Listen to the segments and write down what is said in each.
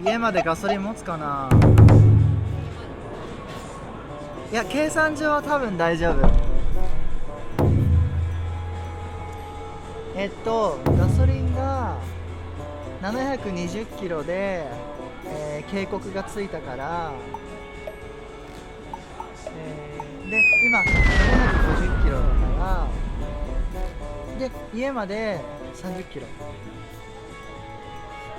家までガソリン持つかな。いや、計算上は多分大丈夫。ガソリンが720キロで、警告がついたから、で今750キロだからで家まで30キロ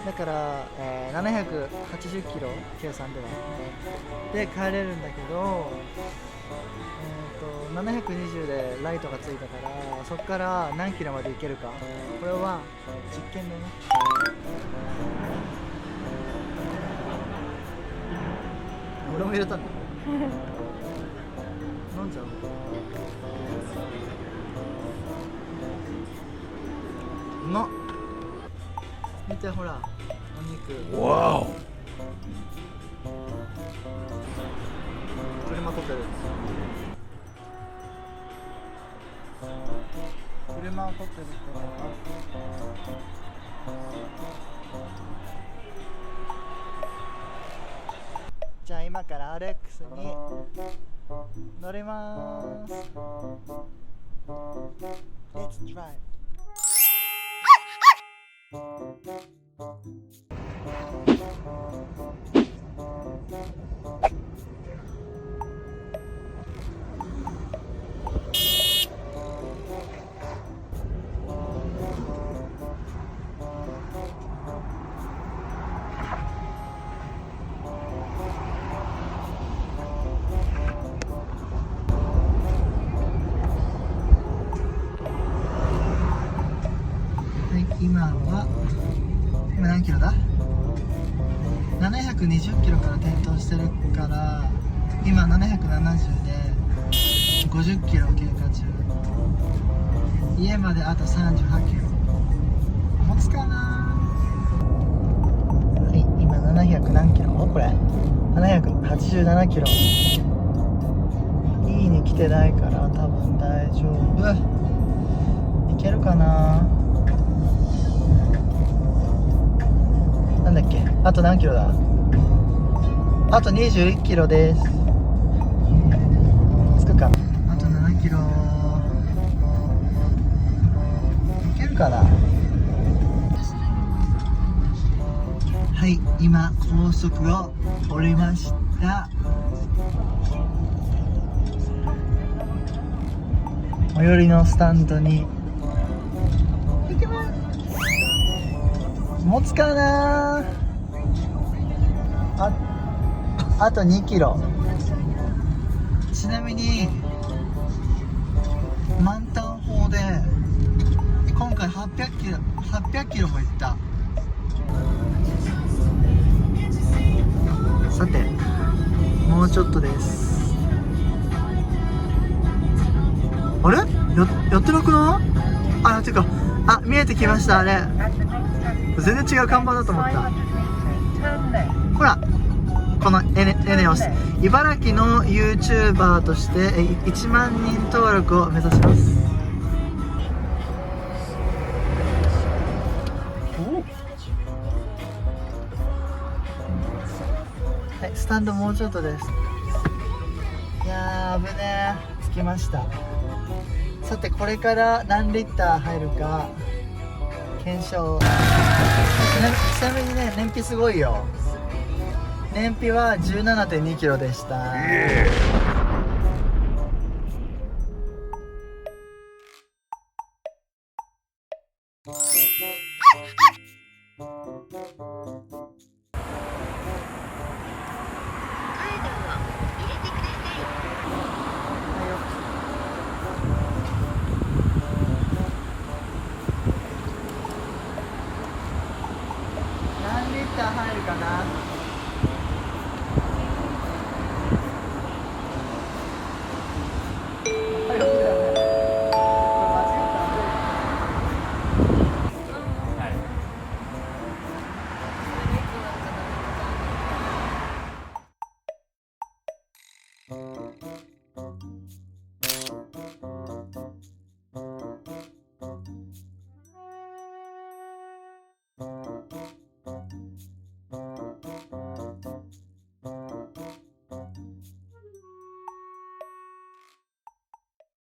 だから、780キロ計算ではで帰れるんだけど、720でライトがついたからそこから何キロまで行けるか、これは実験だね。俺も入れたんだ飲んじゃう。うまっ。見てほらお肉。わお。車撮ってる。車を撮ってる人がじゃあ今からアレックスに乗りまーす。 Let's drive。 今何キロだ。720キロから点灯してるから今770で50キロ経過中。家まであと38キロ持つかな。はい、今700何キロこれ。787キロ。いいに来てないから多分大丈夫。いけるかな。なんだっけ、あと何キロだ。あと21キロです。着くか。あと7キロいけるかな。はい、今高速を降りました。最寄りのスタンドに行きます。持つかな。あと2キロ。ちなみに満タン砲で今回800キロもいった。さてもうちょっとです。あれ やってなくない？あ、てか見えてきました。あれ全然違う看板だと思った。ほらこのエネオス、茨城の YouTuber として1万人登録を目指します。はい、スタンドもうちょっとです。いやー危ねー、着きました。さてこれから何リッター入るか検証。ちなみにね、燃費すごいよ。燃費は 17.2 キロでした。何リッター入るかな。